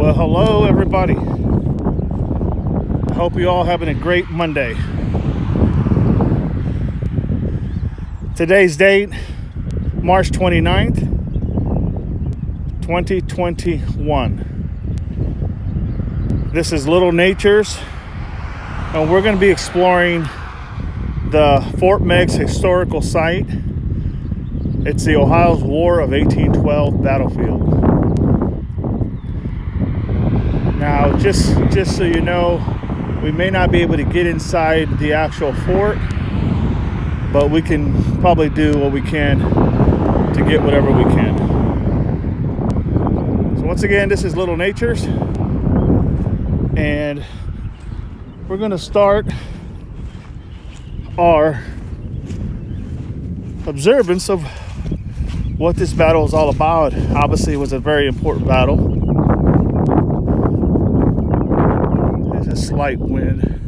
Well, hello everybody. I hope you all having a great Monday. Today's date, March 29th, 2021. This is Little Natures, and we're going to be exploring the Fort Meigs historical site. It's the Ohio's War of 1812 battlefield. Now, just so you know, we may not be able to get inside the actual fort, but we can probably do what we can to get whatever we can. So once again, this is Little Natures, and we're going to start our observance of what this battle is all about. Obviously, it was a very important battle. There's a slight wind.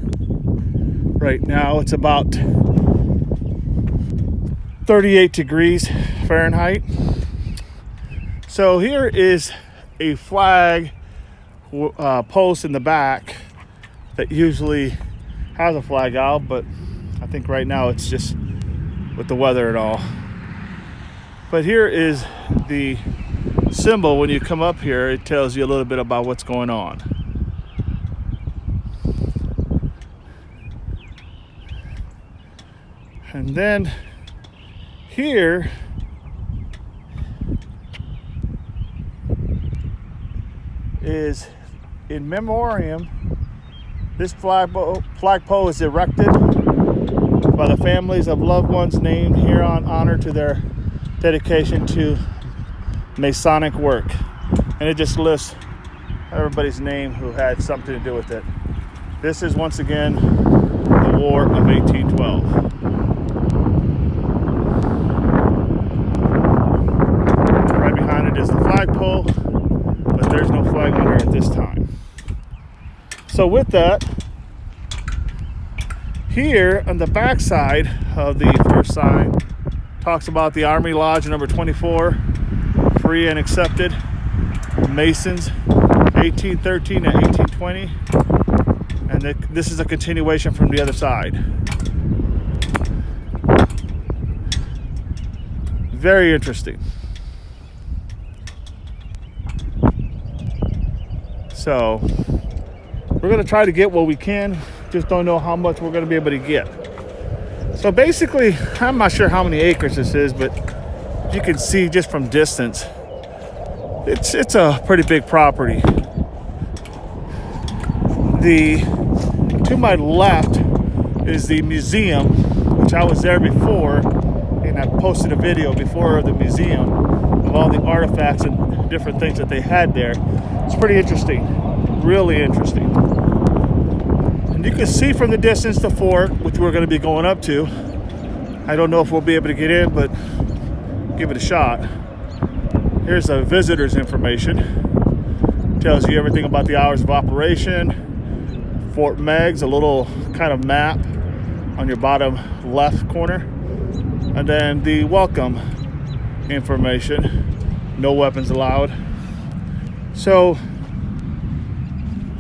Right now, it's about 38 degrees Fahrenheit. So here is a flag post in the back that usually has a flag out, but I think right now it's just with the weather and all. But here is the symbol. When you come up here, it tells you a little bit about what's going on. And then here is in memoriam. This flagpole is erected by the families of loved ones named here on honor to their dedication to Masonic work. And it just lists everybody's name who had something to do with it. This is once again the War of 1812. Right behind it is the flagpole, but there's no flag under it this time. So with that, here on the back side of the first sign talks about the Army Lodge number 24, free and accepted, Masons, 1813 and 1820, and this is a continuation from the other side. Very interesting. So we're going to try to get what we can, just don't know how much we're going to be able to get. So basically, I'm not sure how many acres this is, but you can see just from distance, it's a pretty big property. To my left is the museum, which I was there before, and I posted a video before of the museum of all the artifacts and different things that they had there. It's pretty interesting, really interesting. And you can see from the distance the fort, which we're going to be going up to. I don't know if we'll be able to get in, but give it a shot. Here's the visitor's information. Tells you everything about the hours of operation. Fort Meigs, a little kind of map on your bottom left corner. And then the welcome information. No weapons allowed. So,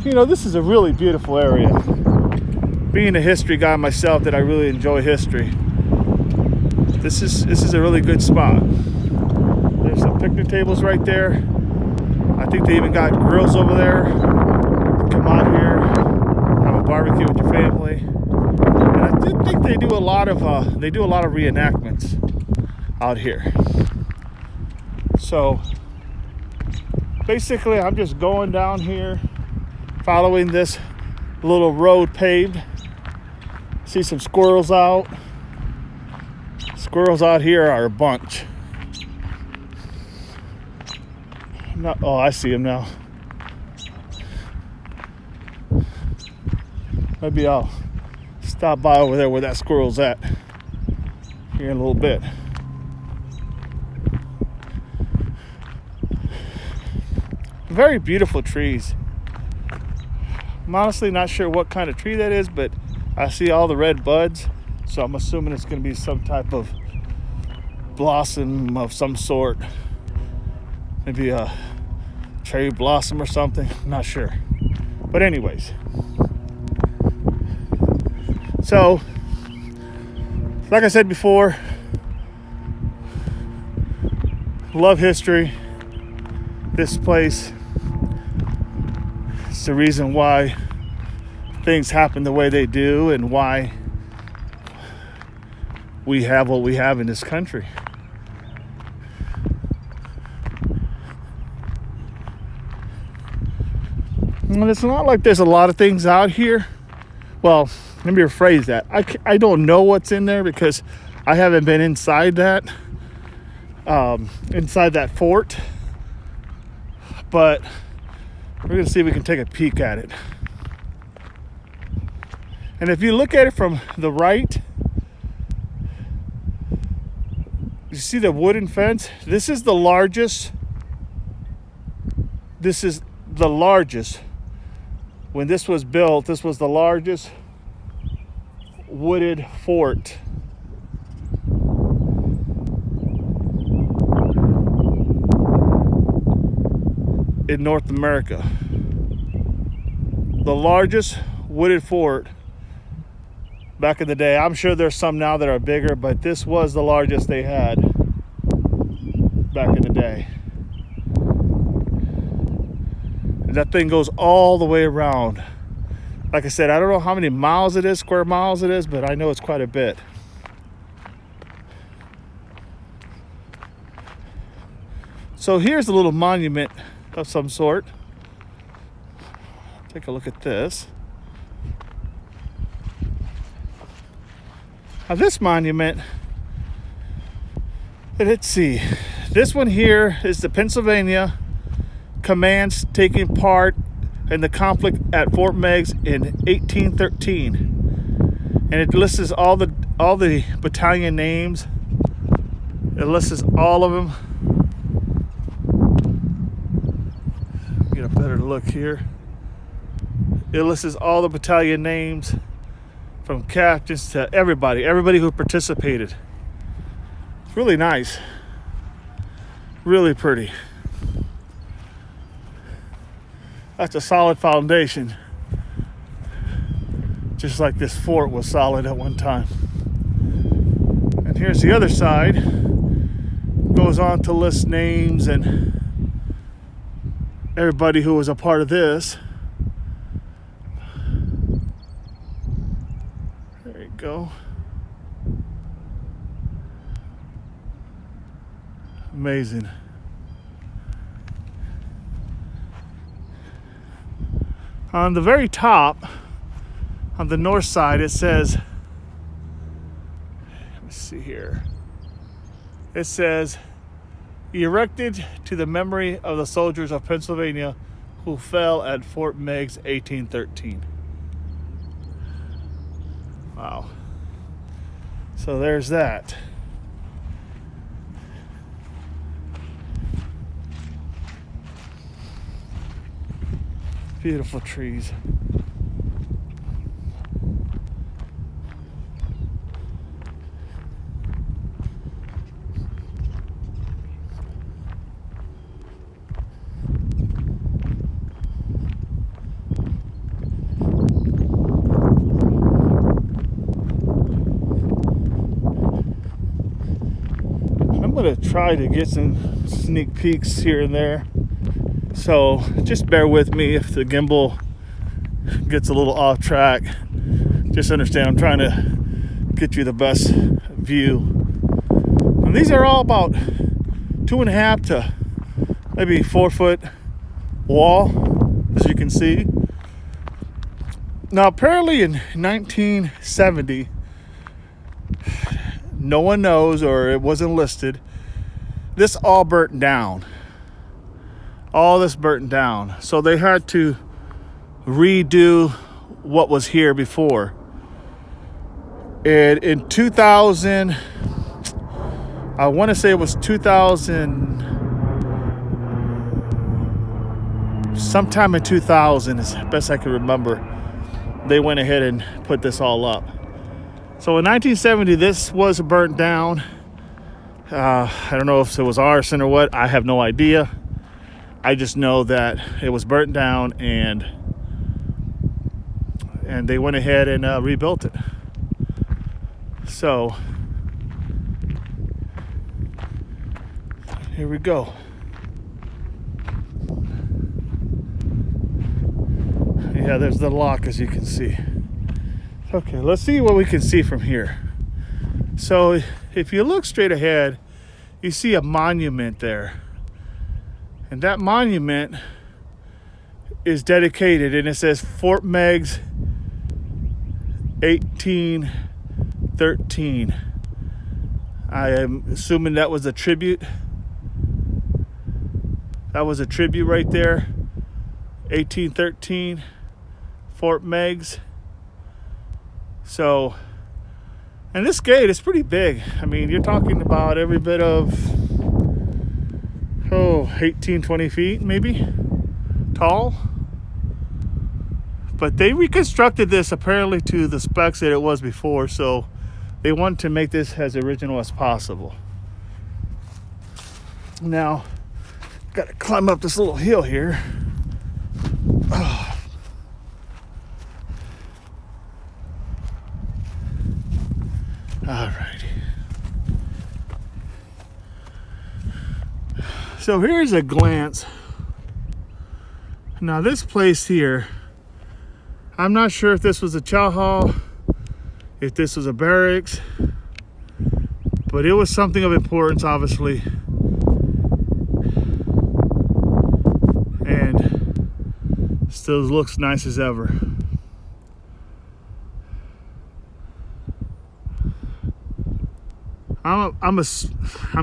you know, this is a really beautiful area. Being a history guy myself, that I really enjoy history. This is a really good spot. There's some picnic tables right there. I think they even got grills over there. Come on here, have a barbecue with your family. And I did think they do a lot of reenactments out here. So basically, I'm just going down here, following this little road paved. See some squirrels out. Squirrels out here are a bunch. Oh, I see them now. Maybe I'll stop by over there where that squirrel's at here in a little bit. Very beautiful trees. I'm honestly not sure what kind of tree that is, but I see all the red buds, so I'm assuming it's going to be some type of blossom of some sort. Maybe a cherry blossom or something. I'm not sure. But anyways. So, like I said before, love history. This place is the reason why things happen the way they do and why we have what we have in this country. And it's not like there's a lot of things out here. Well, let me rephrase that. I don't know what's in there because I haven't been inside that fort. But we're going to see if we can take a peek at it. And if you look at it from the right, you see the wooden fence? This is the largest. When this was built, this was the largest wooded fort in North America. The largest wooded fort back in the day. I'm sure there's some now that are bigger, but this was the largest they had back in the day. And that thing goes all the way around. Like I said, I don't know how many miles it is, square miles it is, but I know it's quite a bit. So here's a little monument of some sort. Take a look at this. Now this monument, let's see. This one here is the Pennsylvania commands taking part in the conflict at Fort Meigs in 1813, and it lists all the battalion names. It lists all of them. Get a better look here. It lists all the battalion names, from captains to everybody who participated. It's really nice, really pretty. That's a solid foundation, just like this fort was solid at one time. And here's the other side. Goes on to list names and everybody who was a part of this. There you go. Amazing. On the very top, on the north side, it says, let me see here. It says, erected to the memory of the soldiers of Pennsylvania who fell at Fort Meigs, 1813. Wow. So there's that. Beautiful trees. I'm going to try to get some sneak peeks here and there. So just bear with me if the gimbal gets a little off track. Just understand I'm trying to get you the best view. And these are all about 2.5 to maybe 4 foot wall, as you can see. Now apparently in 1970, no one knows, or it wasn't listed, this all burnt down. All this burnt down. So they had to redo what was here before. And in 2000, I want to say it was 2000, sometime in 2000, as best I can remember, they went ahead and put this all up. So in 1970, this was burnt down. I don't know if it was arson or what. I have no idea. I just know that it was burnt down, and they went ahead and rebuilt it. So here we go. Yeah, there's the lock, as you can see. Okay, let's see what we can see from here. So if you look straight ahead, you see a monument there. And that monument is dedicated, and it says Fort Meigs 1813. I am assuming that was a tribute. That was a tribute right there. 1813, Fort Meigs. So, and this gate is pretty big. I mean, you're talking about every bit of 18, 20 feet maybe tall. But they reconstructed this apparently to the specs that it was before, so they wanted to make this as original as possible. Now, got to climb up this little hill here. Alrighty. So here's a glance. Now this place here, I'm not sure if this was a chow hall, if this was a barracks, but it was something of importance, obviously. And still looks nice as ever. I'm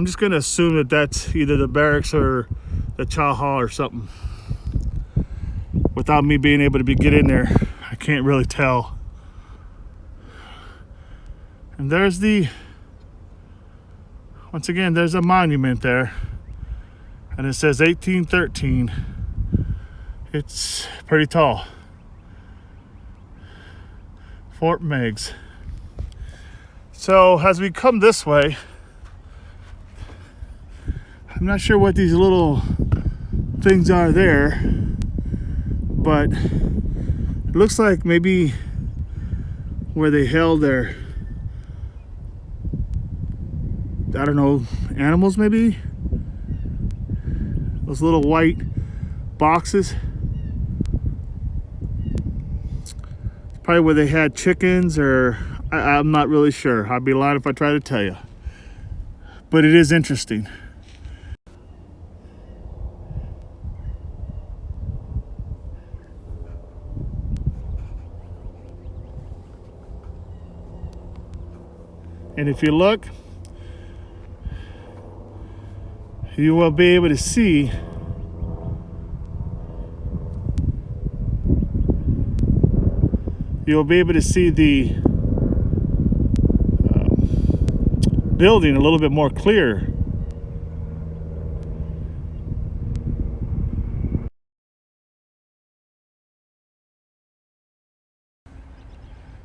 just gonna assume that that's either the barracks or the chow hall or something. Without me being able to get in there, I can't really tell. And there's once again, there's a monument there, and it says 1813. It's pretty tall. Fort Meigs. So as we come this way, I'm not sure what these little things are there, but it looks like maybe where they held their, I don't know, animals maybe? Those little white boxes. Probably where they had chickens, or I'm not really sure. I'd be lying if I try to tell you. But it is interesting. And if you look, you will be able to see the building a little bit more clear.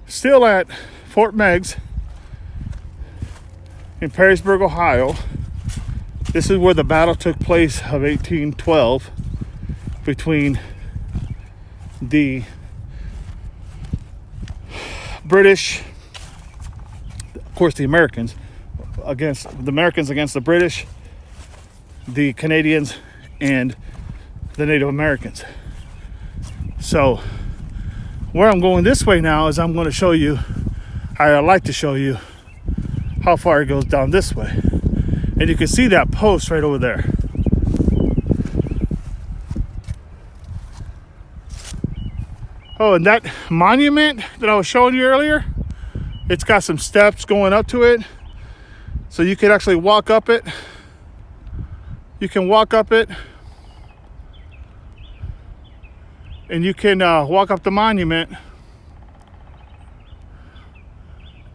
Still at Fort Meigs in Perrysburg, Ohio. This is where the battle took place of 1812 between the British, of course the Americans against the British, the Canadians, and the Native Americans. So where I'm going this way now is I'm going to show you, I'd like to show you how far it goes down this way. And you can see that post right over there. Oh, and that monument that I was showing you earlier, it's got some steps going up to it. So you can actually walk up it. You can walk up it. And you can walk up the monument.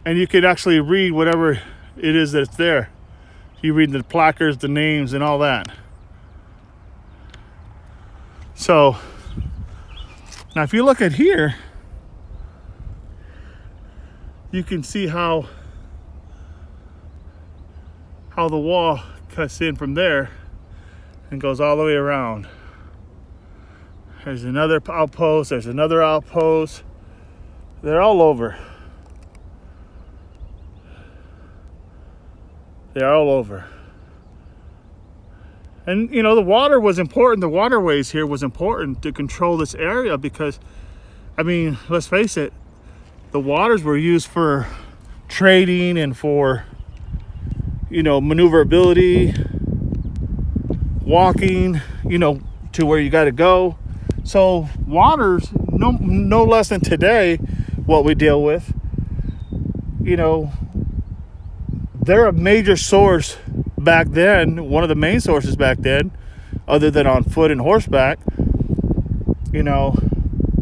And you can actually read whatever it is that's there. You read the placards, the names, and all that. So now if you look at here, you can see how the wall cuts in from there and goes all the way around. There's another outpost. There's another outpost. They're all over. They're all over. And you know, the water was important. The waterways here was important to control this area because, I mean, let's face it, the waters were used for trading and for, you know, maneuverability, walking, you know, to where you got to go. So waters, no less than today, what we deal with, you know, they're a major source back then, one of the main sources back then, other than on foot and horseback, you know,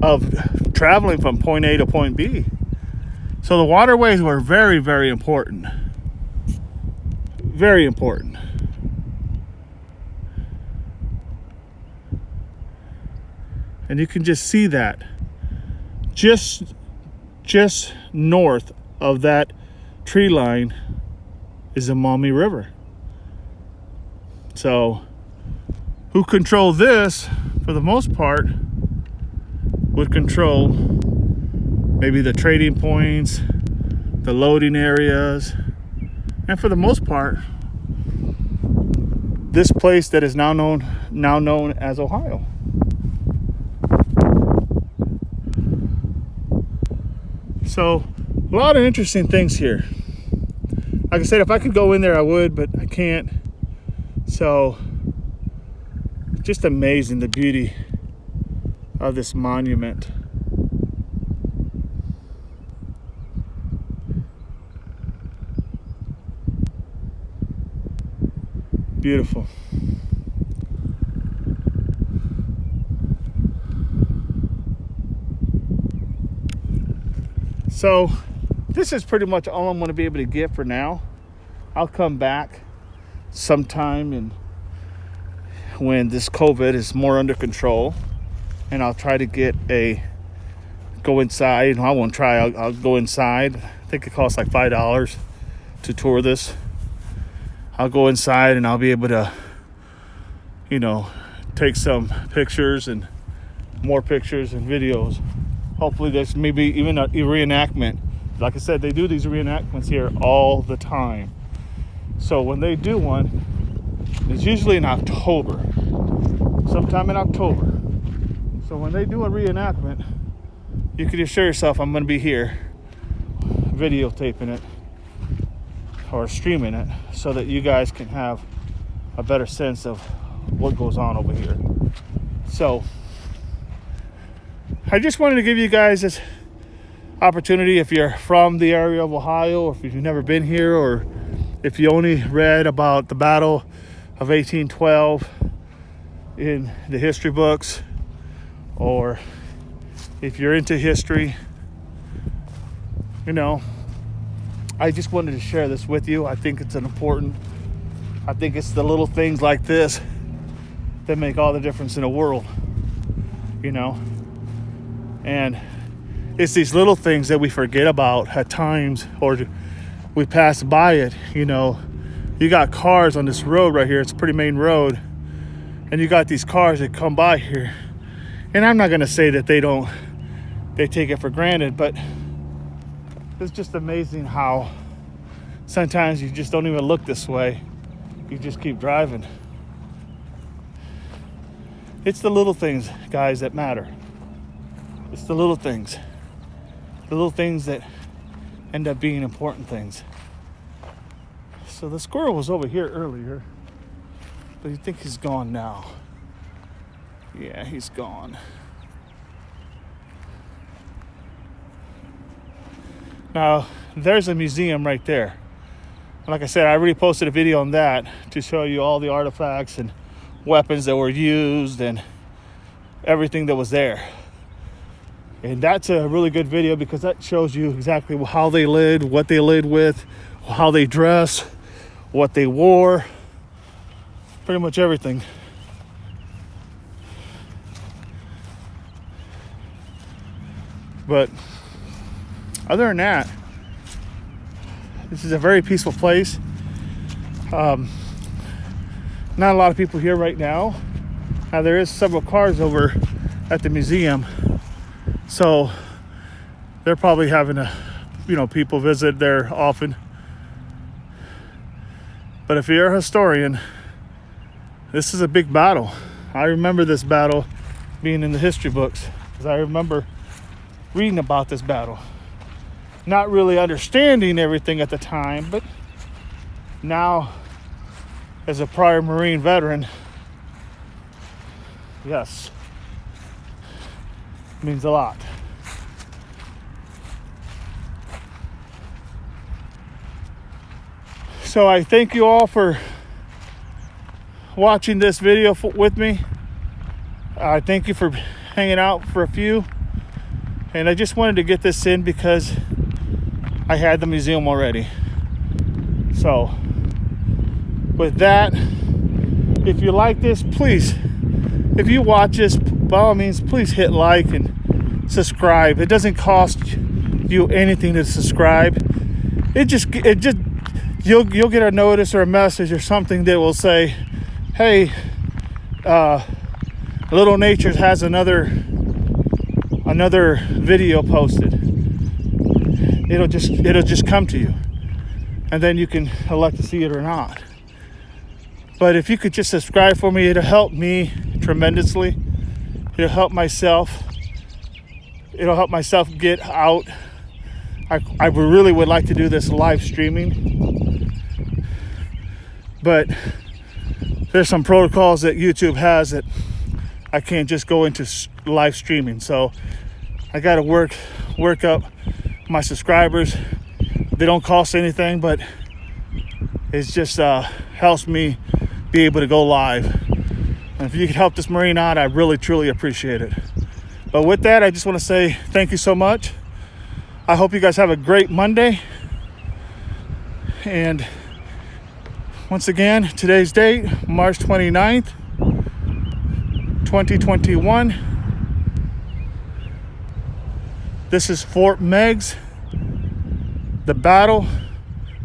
of traveling from point A to point B. So the waterways were very, very important. Very important. And you can just see that. Just north of that tree line is the Maumee River. So who controlled this, for the most part, would control maybe the trading points, the loading areas, and for the most part, this place that is now known as Ohio. So a lot of interesting things here. Like I said, if I could go in there, I would, but I can't. So just amazing, the beauty of this monument. Beautiful. So this is pretty much all I'm going to be able to get for now. I'll come back sometime and when this COVID is more under control, and I'll try to go inside. I won't try, I'll go inside. I think it costs like $5 to tour this. I'll go inside and I'll be able to, you know, take some pictures and more pictures and videos. Hopefully there's maybe even a reenactment. Like I said, they do these reenactments here all the time. So when they do one, it's usually in October, sometime in October. So when they do a reenactment, you can assure yourself I'm going to be here videotaping it or streaming it so that you guys can have a better sense of what goes on over here. So I just wanted to give you guys this opportunity. If you're from the area of Ohio, or if you've never been here, or if you only read about the Battle of 1812 in the history books, or if you're into history, you know, I just wanted to share this with you. I think it's I think it's the little things like this that make all the difference in the world, you know. And it's these little things that we forget about at times, or we pass by it, you know. You got cars on this road right here. It's a pretty main road. And you got these cars that come by here. And I'm not going to say that they take it for granted, but it's just amazing how sometimes you just don't even look this way. You just keep driving. It's the little things, guys, that matter. It's the little things. The little things that end up being important things. So the squirrel was over here earlier, but you think he's gone now. Yeah, he's gone. Now, there's a museum right there. Like I said, I already posted a video on that to show you all the artifacts and weapons that were used and everything that was there. And that's a really good video because that shows you exactly how they lived, what they lived with, how they dress, what they wore, pretty much everything. But other than that, this is a very peaceful place. Not a lot of people here right now. Now there is several cars over at the museum. So they're probably having people visit there often. But if you're a historian, this is a big battle. I remember this battle being in the history books, because I remember reading about this battle. Not really understanding everything at the time, but now, as a prior Marine veteran, yes, it means a lot. So I thank you all for watching this video with me. I thank you for hanging out for a few. And I just wanted to get this in because I had the museum already. So with that, if you like this, please, if you watch this, by all means, please hit like and subscribe. It doesn't cost you anything to subscribe. It just you'll get a notice or a message or something that will say, hey, Little Natures has another video posted. It'll just come to you, and then you can elect to see it or not. But if you could just subscribe for me, it'll help me tremendously. It'll help myself get out. I really would like to do this live streaming, but there's some protocols that YouTube has that I can't just go into live streaming. So I got to work up my subscribers. They don't cost anything, but it's just helps me be able to go live. And if you could help this Marine out, I really truly appreciate it. But with that, I just want to say thank you so much. I hope you guys have a great Monday. And once again, today's date, March 29th, 2021. This is Fort Meigs, the Battle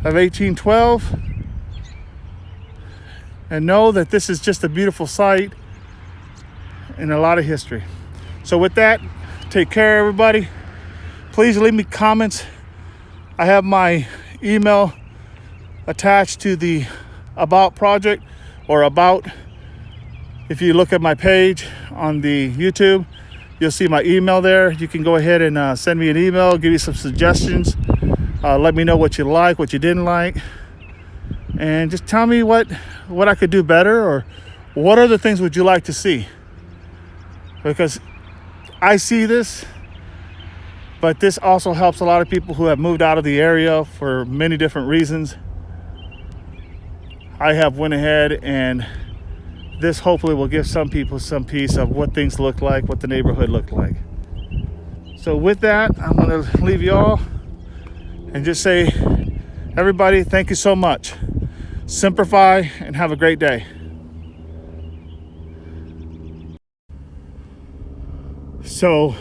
of 1812. And know that this is just a beautiful sight and a lot of history. So with that, take care, everybody. Please leave me comments. I have my email attached to the About project, or About. If you look at my page on the YouTube, you'll see my email there. You can go ahead and send me an email, give me some suggestions. Let me know what you like, what you didn't like. And just tell me what I could do better, or what other things would you like to see? Because I see this, but this also helps a lot of people who have moved out of the area for many different reasons. I have went ahead, and this hopefully will give some people some piece of what things look like, what the neighborhood looked like. So with that, I'm going to leave you all and just say, everybody, thank you so much. Semper Fi, and have a great day. So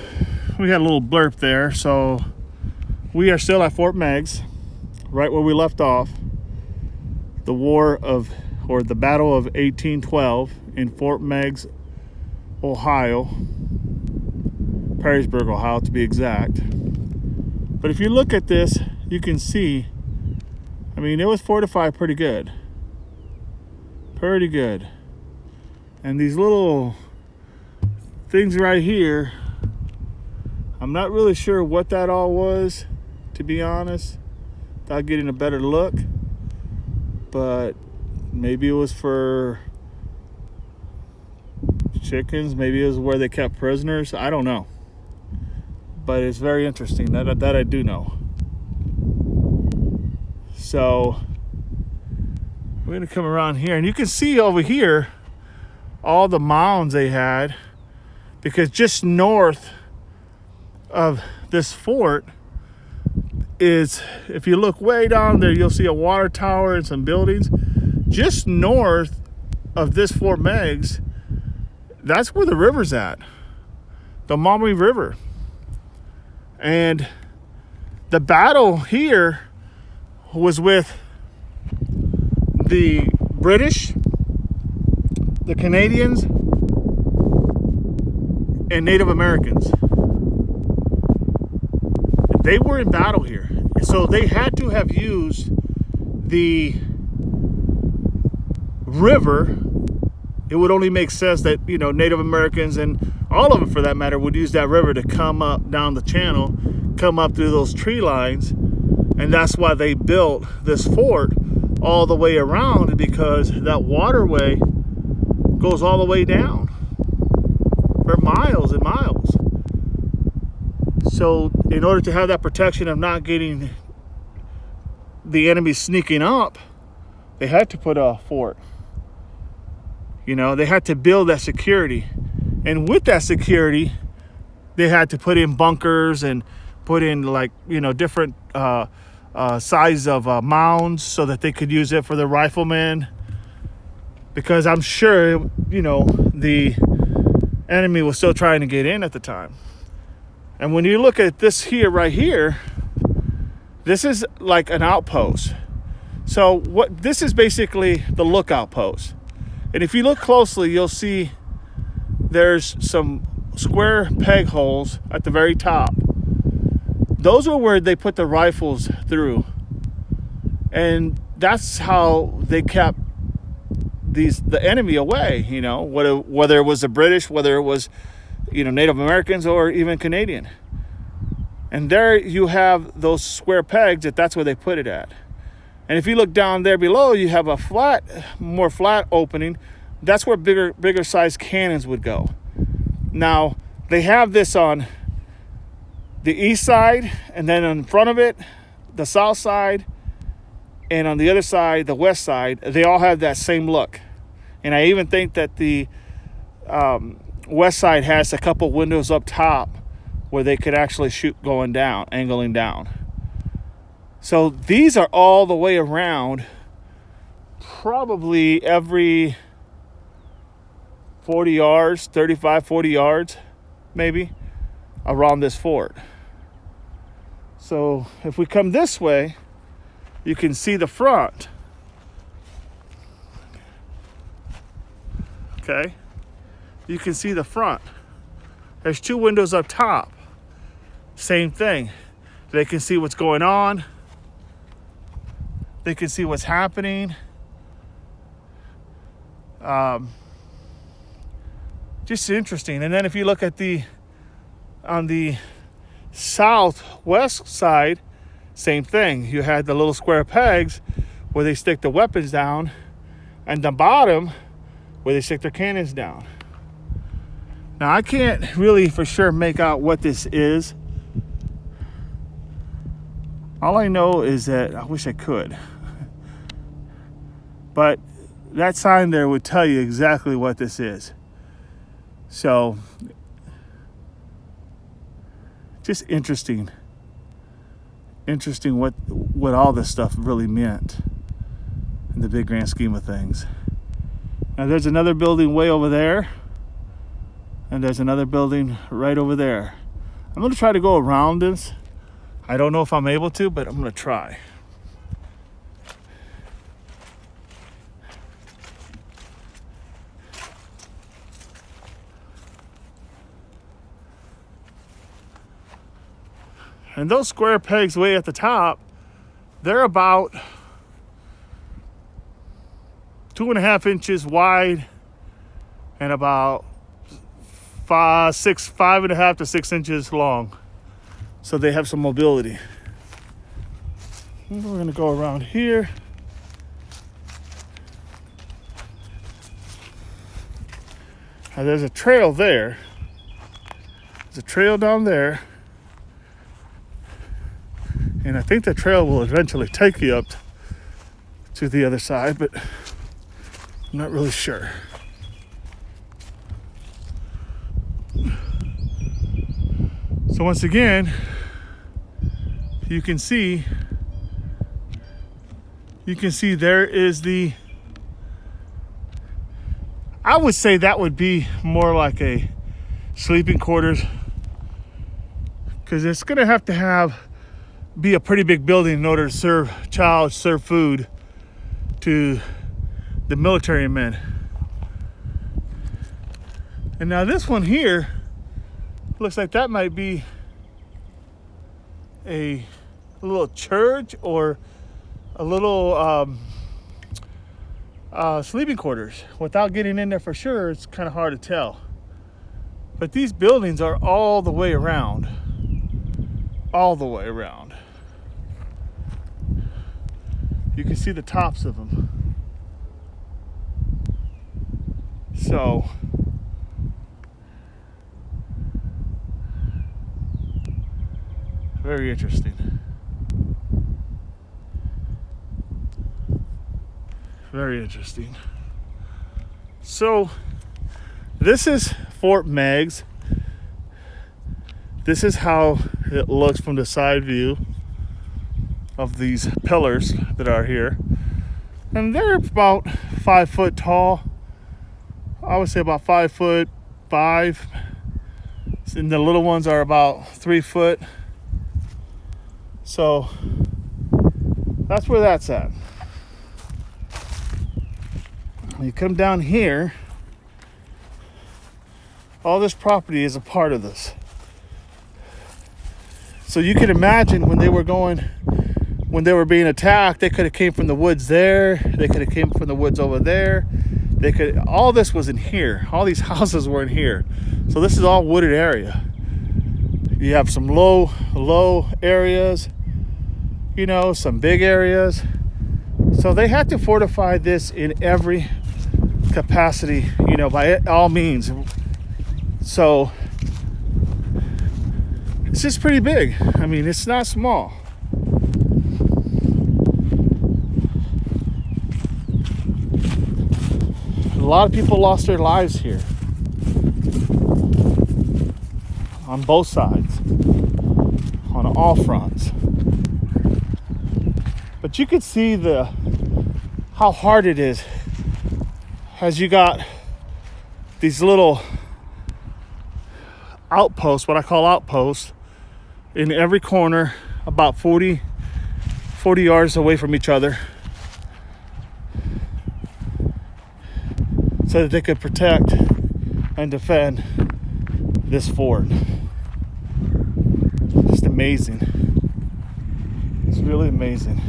we had a little blurb there. So we are still at Fort Meigs, right where we left off. The the Battle of 1812 in Fort Meigs, Ohio, Perrysburg, Ohio to be exact. But if you look at this, you can see, I mean, it was fortified pretty good. Pretty good. And these little things right here, I'm not really sure what that all was, to be honest, without getting a better look. But maybe it was for chickens. Maybe it was where they kept prisoners. I don't know. But it's very interesting. That I do know. So we're going to come around here. And you can see over here all the mounds they had. Because just north of this fort is, if you look way down there, you'll see a water tower and some buildings. Just north of this Fort Meigs, that's where the river's at, the Maumee River. And the battle here was with the British, the Canadians, and Native Americans. They were in battle here. So they had to have used the river. It would only make sense that, you know, Native Americans and all of them for that matter would use that river to come up down the channel, come up through those tree lines. And that's why they built this fort all the way around, because that waterway goes all the way down for miles and miles. So in order to have that protection of not getting the enemy sneaking up, they had to put a fort. You know, they had to build that security. And with that security, they had to put in bunkers and put in, like, you know, different size of mounds so that they could use it for the riflemen. Because I'm sure, you know, the enemy was still trying to get in at the time. And when you look at this here, right here, this is like an outpost. So what this is basically the lookout post. And if you look closely, you'll see there's some square peg holes at the very top. Those were where they put the rifles through. And that's how they kept the enemy away, you know, whether it was the British, whether it was, you know, Native Americans or even Canadian. And there you have those square pegs, that's where they put it at. And if you look down there below, you have a more flat opening. That's where bigger sized cannons would go. Now, they have this on the east side, and then in front of it, the south side, and on the other side, the west side, they all have that same look. And I even think that the west side has a couple windows up top where they could actually shoot going down, angling down. So these are all the way around, probably every 40 yards, 35, 40 yards, maybe, around this fort. So if we come this way, you can see the front. Okay, you can see the front. There's two windows up top. Same thing. They can see what's going on. They can see what's happening. Just interesting. And then if you look at on the southwest side, same thing. You had the little square pegs where they stick the weapons down, and the bottom where they stick their cannons down. Now, I can't really for sure make out what this is. All I know is that I wish I could. But that sign there would tell you exactly what this is. So, just interesting. Interesting what all this stuff really meant in the big grand scheme of things. Now, there's another building way over there. And there's another building right over there. I'm going to try to go around this. I don't know if I'm able to, but I'm going to try. And those square pegs way at the top, they're about 2.5 inches wide and about 5.5 to 6 inches long. So they have some mobility. And we're gonna go around here. Now there's a trail there. There's a trail down there. And I think the trail will eventually take you up to the other side, but I'm not really sure. So once again, you can see there is I would say that would be more like a sleeping quarters, because it's gonna have to be a pretty big building in order to serve food to the military men. And now this one here Looks like that might be a little church or a little sleeping quarters. Without getting in there for sure, it's kind of hard to tell. But these buildings are all the way around. All the way around. You can see the tops of them. So, very interesting. Very interesting. So, this is Fort Meigs. This is how it looks from the side view of these pillars that are here. And they're about 5 foot tall. I would say about 5'5". And the little ones are about 3 foot. So that's where that's at. You come down here, all this property is a part of this. So you can imagine when they were being attacked, they could have came from the woods there, they could have came from the woods over there. All this was in here. All these houses were in here. So this is all wooded area. You have some low areas, you know, some big areas. So they had to fortify this in every capacity, you know, by all means. So it's just pretty big. I mean, it's not small. A lot of people lost their lives here on both sides, on all fronts. But you could see how hard it is as you got these little outposts, what I call outposts, in every corner, about 40 yards away from each other, so that they could protect and defend this fort. Just amazing. It's really amazing.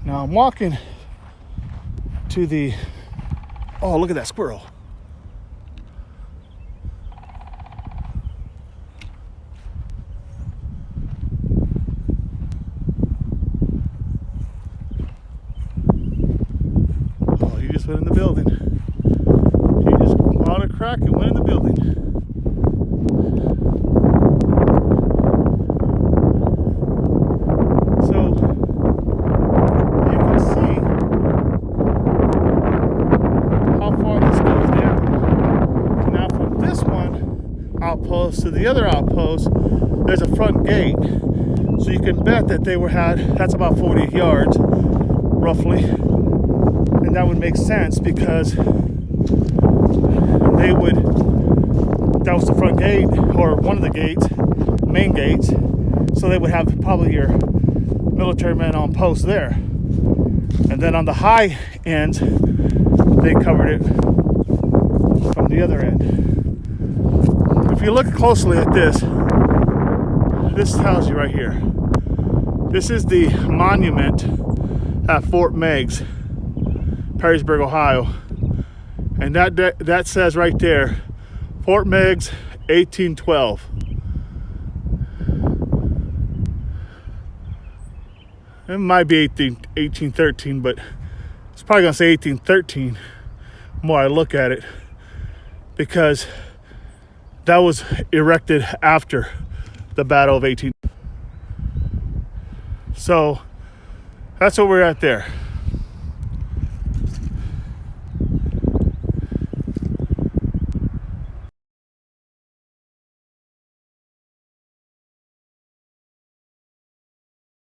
Now I'm walking to the, oh, look at that squirrel. Oh, he just went in the building. He just bought a crack and went in the building. Outpost to the other outpost, there's a front gate, so you can bet that that's about 40 yards roughly, and that would make sense because that was the front gate, or one of the gates, main gates, so they would have probably your military men on post there. And then on the high end, they covered it from the other end. If you look closely at this tells you right here. This is the monument at Fort Meigs, Perrysburg, Ohio. And that says right there, Fort Meigs, 1812. It might be 1813, but it's probably gonna say 1813 the more I look at it, because that was erected after the Battle of 18. So that's what we're at there.